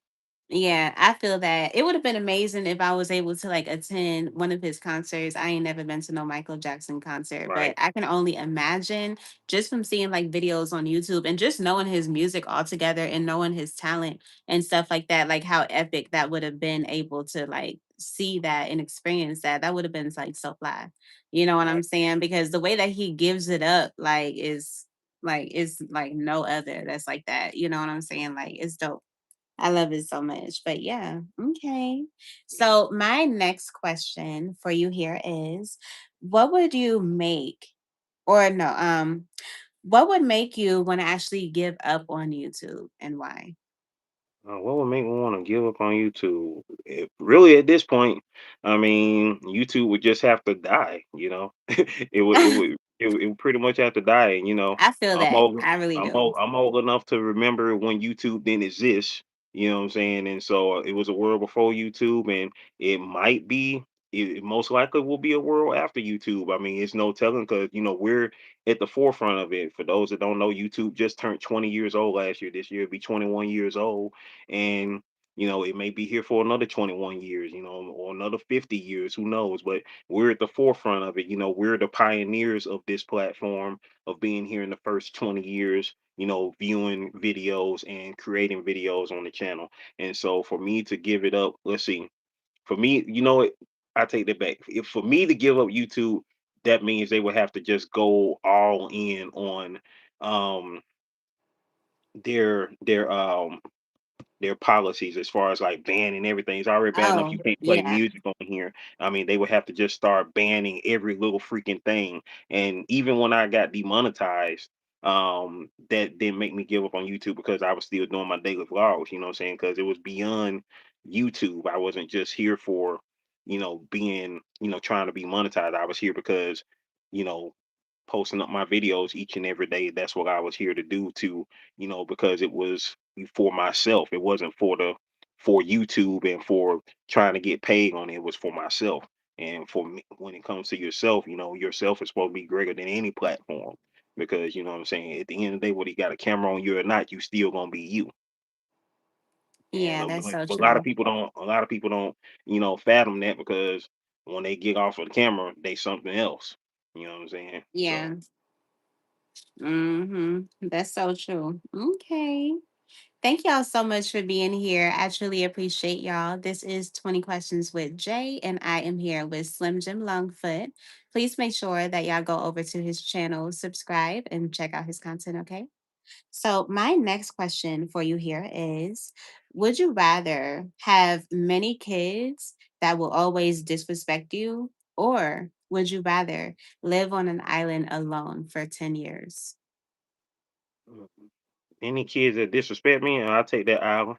Yeah, I feel that. It would have been amazing if I was able to like attend one of his concerts. I ain't never been to no Michael Jackson concert, but Right. I can only imagine just from seeing like videos on YouTube and just knowing his music altogether and knowing his talent and stuff like that, like how epic that would have been able to like see that and experience that. That would have been like so fly. You know what I'm Right. saying? Because the way that he gives it up, is like no other that's like that. You know what I'm saying? Like it's dope. I love it so much. But yeah, okay. Yeah. So my next question for you here is what would you make or no, what would make you want to actually give up on YouTube and why? What would make me want to give up on YouTube? Really, at this point, I mean, YouTube would just have to die. It would pretty much have to die. And I feel I'm that. old. I really do. I'm old enough to remember when YouTube didn't exist. You know what I'm saying? And so it was a world before YouTube, and it might be. It most likely will be a world after YouTube. I mean, it's no telling because we're at the forefront of it. For those that don't know, YouTube just turned 20 years old last year. This year, it'll be 21 years old, and it may be here for another 21 years, or another 50 years, who knows. But we're at the forefront of it. We're the pioneers of this platform, of being here in the first 20 years, viewing videos and creating videos on the channel. And so for me to give it up, let's see, for me, I take that back. If for me to give up YouTube, that means they would have to just go all in on um their policies as far as like banning everything. It's already bad enough you Oh, can't play yeah. music on here. I mean, they would have to just start banning every little freaking thing. And even when I got demonetized, that didn't make me give up on YouTube because I was still doing my daily vlogs, you know what I'm saying? Because it was beyond YouTube. I wasn't just here for, being, trying to be monetized. I was here because, you know, posting up my videos each and every day. That's what I was here to do because it was for myself. It wasn't for YouTube and for trying to get paid on it. It was for myself. And for me, when it comes to yourself, yourself is supposed to be greater than any platform because you know what I'm saying. At the end of the day, whether you got a camera on you or not, you still gonna be you. And Yeah, that's so but a lot of true. people don't. A lot of people don't, fathom that because when they get off of the camera, they something else. You know what I'm saying? So. Yeah. That's so true. Okay. Thank y'all so much for being here. I truly appreciate y'all. This is 20 Questions with Jay, and I am here with Slim Jim Longfoot. Please make sure that y'all go over to his channel, subscribe, and check out his content, okay? So, my next question for you here is would you rather have many kids that will always disrespect you, or would you rather live on an island alone for 10 years? Any kids that disrespect me, I'll take that hour.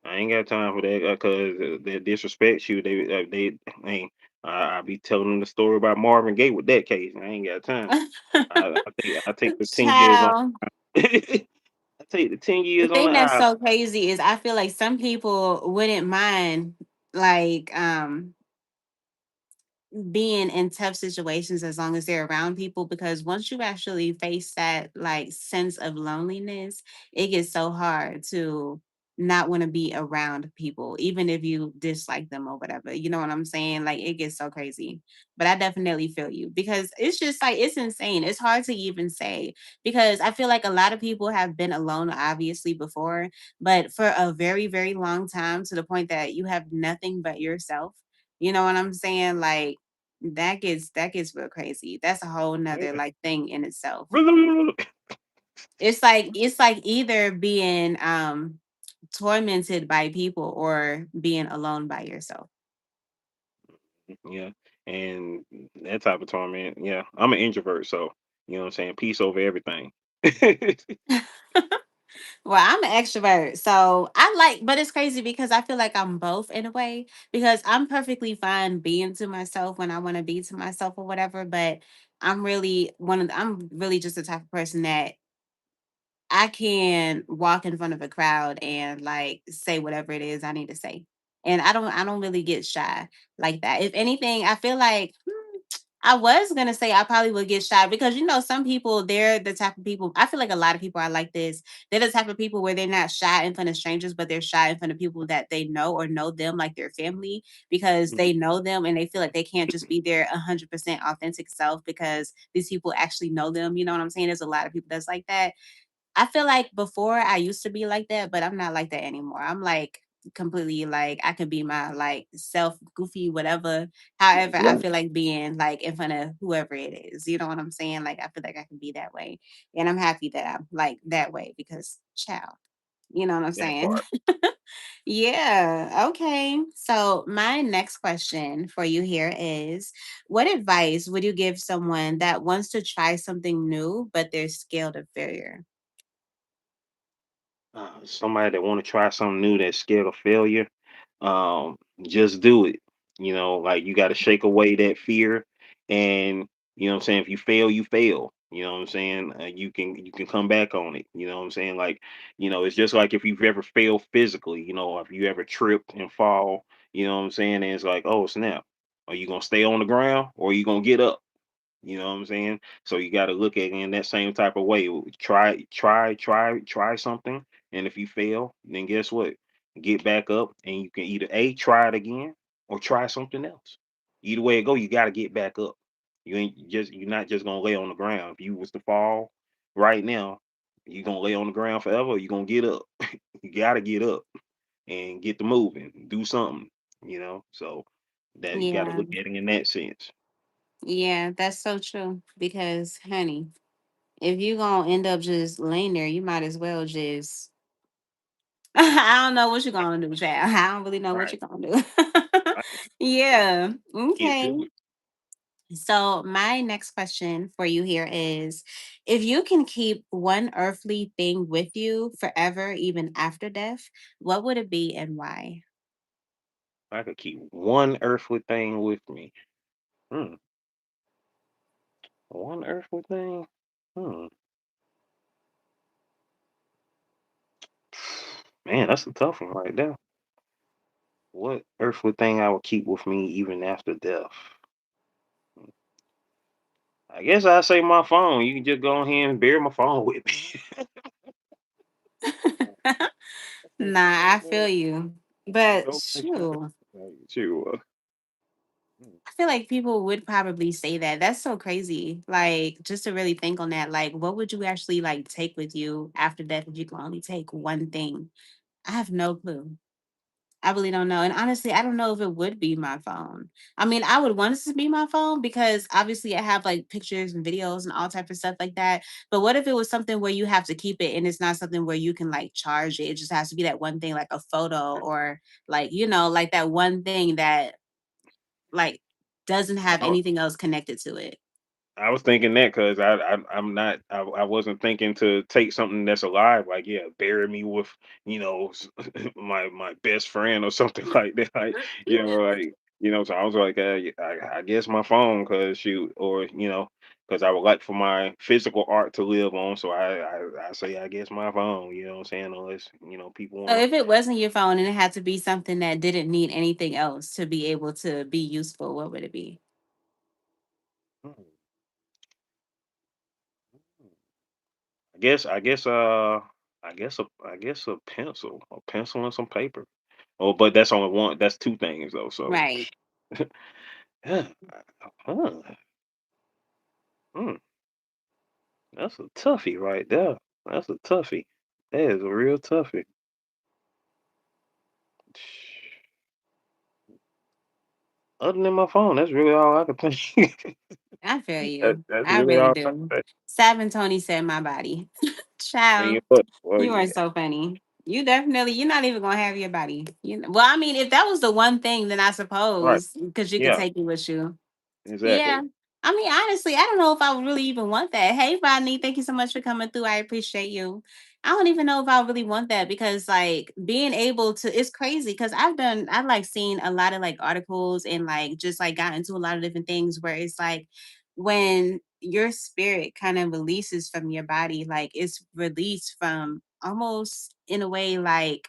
I ain't got time for that because they disrespect you. Hey, I be telling them the story about Marvin Gaye with that case. I ain't got time. I take the 10 years on. Child. I take the 10 years The on the thing that's island. so crazy is I feel like some people wouldn't mind like being in tough situations as long as they're around people, because once you actually face that like sense of loneliness, it gets so hard to not want to be around people even if you dislike them or whatever. You know what I'm saying? Like it gets so crazy. But I definitely feel you because it's just like it's insane. It's hard to even say because I feel like a lot of people have been alone obviously before, but for a very very long time, to the point that you have nothing but yourself. You know what I'm saying? Like that gets real crazy. That's a whole nother Yeah. like thing in itself. It's like either being tormented by people or being alone by yourself. Yeah, and that type of torment. Yeah, I'm an introvert, so you know what I'm saying. Peace over everything. Well, I'm an extrovert. So I like, but it's crazy because I feel like I'm both in a way because I'm perfectly fine being to myself when I want to be to myself or whatever. But I'm really just the type of person that I can walk in front of a crowd and like say whatever it is I need to say. And I don't really get shy like that. If anything, I feel like I was gonna say I probably would get shy because some people they're the type of people. I feel like a lot of people are like this. They're the type of people where they're not shy in front of strangers, but they're shy in front of people that they know or know them like their family because Mhm. they know them and they feel like they can't just be their 100% authentic self because these people actually know them. You know what I'm saying? There's a lot of people that's like that. I feel like before I used to be like that, but I'm not like that anymore. I'm like completely like I could be my like self goofy whatever. However, I Right. feel like being like in front of whoever it is. You know what I'm saying? Like I feel like I can be that way. And I'm happy that I'm like that way because child. You know what I'm That saying? part. Yeah. Okay. So my next question for you here is what advice would you give someone that wants to try something new but they're scared of failure? Somebody that want to try something new that's scared of failure, just do it. Like you got to shake away that fear, and what I'm saying. If you fail, you fail. You know what I'm saying. You can come back on it. You know what I'm saying. Like it's just like if you've ever failed physically. If you ever tripped and fall. You know what I'm saying. And it's like, oh snap, are you gonna stay on the ground or are you gonna get up? You know what I'm saying? So you got to look at it in that same type of way. Try something, and if you fail, then guess what? Get back up, and you can either a try it again or try something else. Either way it go, you got to get back up. You're not just gonna lay on the ground. If you was to fall right now, you gonna lay on the ground forever. Or you gonna get up. You got to get up and get to moving. Do something. So that you got to Yeah. look at it in that sense. Yeah, that's so true. Because, honey, if you gonna end up just laying there, you might as well just. I don't know what you're gonna do, child. I don't really know what Right. you're gonna do. Yeah. Get to Okay. it. So my next question for you here is, if you can keep one earthly thing with you forever, even after death, what would it be and why? I could keep one earthly thing with me. Hmm. One earthly thing? Hmm. Man, that's a tough one right there. What earthly thing I would keep with me even after death? I guess I say my phone. You can just go ahead and bury my phone with me. Nah, I feel you. But Go back to shoot. sure. I feel like people would probably say that. That's so crazy. Like, just to really think on that, like, what would you actually like take with you after death if you can only take one thing? I have no clue. I really don't know. And honestly, I don't know if it would be my phone. I mean, I would want it to be my phone because obviously I have like pictures and videos and all type of stuff like that. But what if it was something where you have to keep it and it's not something where you can like charge it? It just has to be that one thing, like a photo or like, like that one thing that like doesn't have I, anything else connected to it. I was thinking that because I'm not I wasn't thinking to take something that's alive like yeah bury me with my best friend or something like that like so I was like yeah, I guess my phone because because I would like for my physical art to live on so I say I guess my phone what I'm saying unless people So want if it wasn't your phone and it had to be something that didn't need anything else to be able to be useful, what would it be? to I guess a pencil and some paper. Oh, but that's only one. That's two things though. So, Right. yeah, huh, hmm, that's a toughie right there. That's a toughie. That is a real toughie. Other than my phone, that's really all I can think. I feel That, you. that's I really really all I can do. say. Savin Tony said my body. And you Child, what? Well, you are yeah, so funny. You're not even gonna have your body. Well, I mean, if that was the one thing, then I right. suppose because you could Yeah, take it with you. Yeah. exactly. I mean, honestly, I don't know if I would really even want that. Hey, Rodney, thank you so much for coming through. I appreciate you. I don't even know if I really want that because, like, being able to, it's crazy because I've like seen a lot of like articles and like just like got into a lot of different things where it's like when your spirit kind of releases from your body, like it's released from almost in a way like,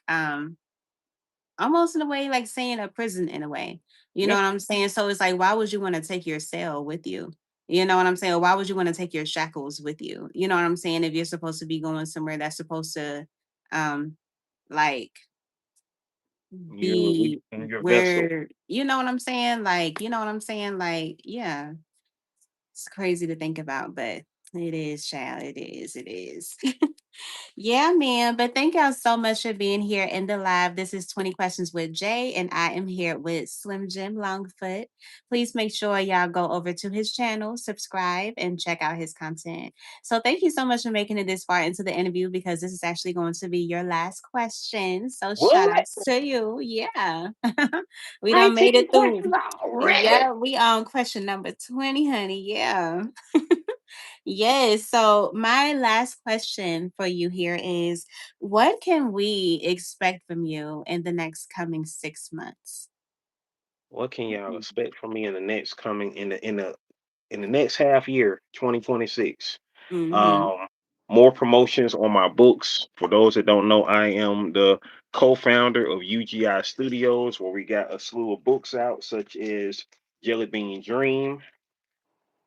almost in a way like saying a prison in a way. You know Yeah. what I'm saying? So it's like, why would you want to take your cell with you? You know what I'm saying? Or why would you want to take your shackles with you? You know what I'm saying? If you're supposed to be going somewhere that's supposed to um like You be in your vessel. where, you know what I'm saying? Like, you know what I'm saying? Like, yeah, it's crazy to think about, but it is, child. It is. It is. Yeah, man. But thank y'all so much for being here in the live. This is 20 Questions with Jay, and I am here with Slim Jim Longfoot. Please make sure y'all go over to his channel, subscribe, and check out his content. So thank you so much for making it this far into the interview because this is actually going to be your last question. So shout What? outs to you. Yeah. We done made 19 it through. questions already. Yeah, we on question number 20, honey. Yeah. Yes. So, my last question for you here is what can we expect from you in the next coming 6 months? What can y'all expect from me in the next coming in the next half year, 2026? Mm-hmm. Um, More promotions on my books. For those that don't know, I am the co-founder of UGI Studios, where we got a slew of books out, such as Jelly Bean Dream.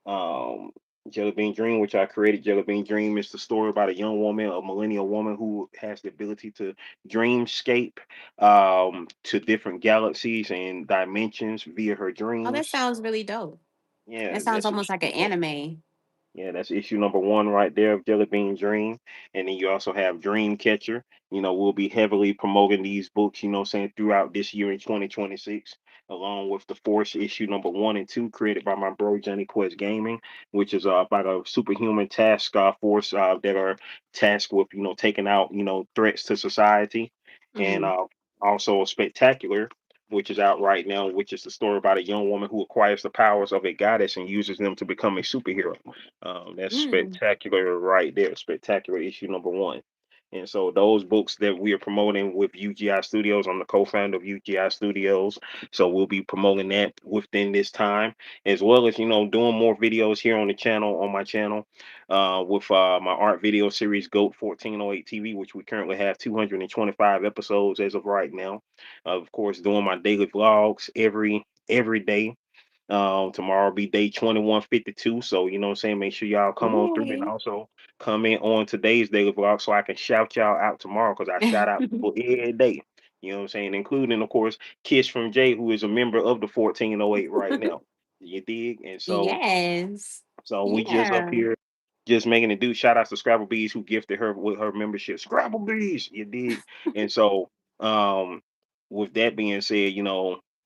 Um, Jelly Bean Dream, which I created. Jelly Bean Dream is the story about a young woman, a millennial woman who has the ability to dreamscape to different galaxies and dimensions via her Oh, that dreams. sounds really dope. Yeah, That sounds that's almost like an anime. yeah, that's issue number one right there of Jelly Bean Dream. And then you also have Dream Catcher. We'll be heavily promoting these books, saying throughout this year in 2026, along with the Force issue number one and two, created by my bro Johnny Quest Gaming, which is about a superhuman task force that are tasked with, taking out, threats to society. And Mm-hmm. also Spectacular, which is out right now, which is the story about a young woman who acquires the powers of a goddess and uses them to become a superhero. That's Mm. spectacular right there. Spectacular issue number one. And so those books that we are promoting with UGI Studios, I'm the co-founder of UGI Studios. So we'll be promoting that within this time, as well as doing more videos here on the channel, on my channel, with my art video series GOAT 1408 TV, which we currently have 225 episodes as of right now. Of course, doing my daily vlogs every day. Tomorrow will be day 2152. So, you know what I'm saying? Make sure y'all come on through and Yay. also comment on today's daily vlog so I can shout y'all out tomorrow because I shout out people every day. You know what I'm saying? Including, of course, Kiss from Jay, who is a member of the 1408 right now. You dig? And Yes. we just up Yeah. here just making it do. Shout out to Scrabble Bees who gifted her with her membership. Scrabble Bees, you dig? And um, with that being said,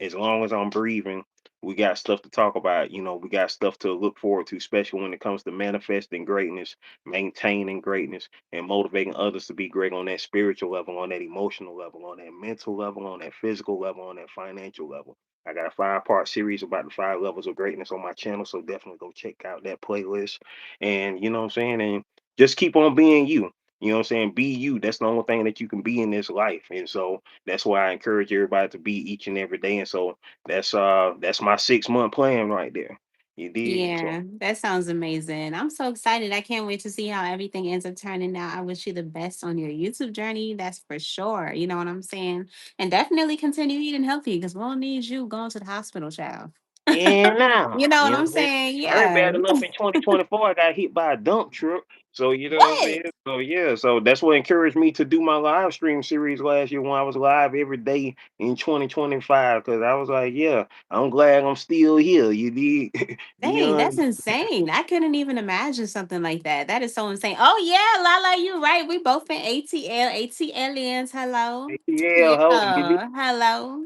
as long as I'm breathing, we got stuff to talk about. We got stuff to look forward to, especially when it comes to manifesting greatness, maintaining greatness, and motivating others to be great on that spiritual level, on that emotional level, on that mental level, on that physical level, on that financial level. I got a 5-part series about the 5 levels of greatness on my channel, so definitely go check out that playlist. And you know what I'm saying? And just keep on being you. You know what I'm saying? Be you. That's the only thing that you can be in this life. And so that's why I encourage everybody to be each and every day. And so that's my 6 month plan right there. You did. So Yeah, that sounds amazing. I'm so excited. I can't wait to see how everything ends up turning out. I wish you the best on your YouTube journey. That's for sure. You know what I'm saying? And definitely continue eating healthy because we'll need you going to the hospital, child. and now, You know what you know I'm what I'm saying? saying? I heard Yeah. bad enough in 2024, I got hit by a dump truck. So you know what I'm What? saying? So yeah, so that's what encouraged me to do my live stream series last year when I was live every day in 2025. Cause I was like, yeah, I'm glad I'm still here. You did Dang, that's beyond insane. I couldn't even imagine something like that. That is so insane. Oh yeah, Lala, you right. We both been ATL, ATLians. Hello. yeah, ho, you did Yeah, hello.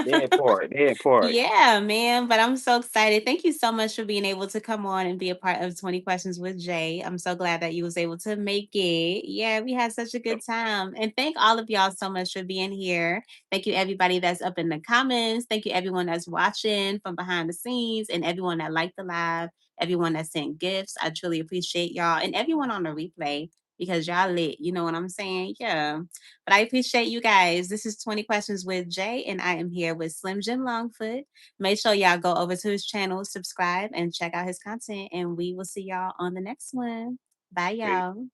that part. Yeah, man. But I'm so excited. Thank you so much for being able to come on and be a part of 20 Questions with Jay. I'm so glad that you was able to make it. Yeah, we had such a good time. And thank all of y'all so much for being here. Thank you, everybody that's up in the comments. Thank you, everyone that's watching from behind the scenes, and everyone that liked the live, everyone that sent gifts. I truly appreciate y'all, and everyone on the replay because y'all lit. You know what I'm saying? Yeah. But I appreciate you guys. This is 20 Questions with Jay, and I am here with Slim Jim Longfoot. Make sure y'all go over to his channel, subscribe, and check out his content. And we will see y'all on the next one. Bye, y'all.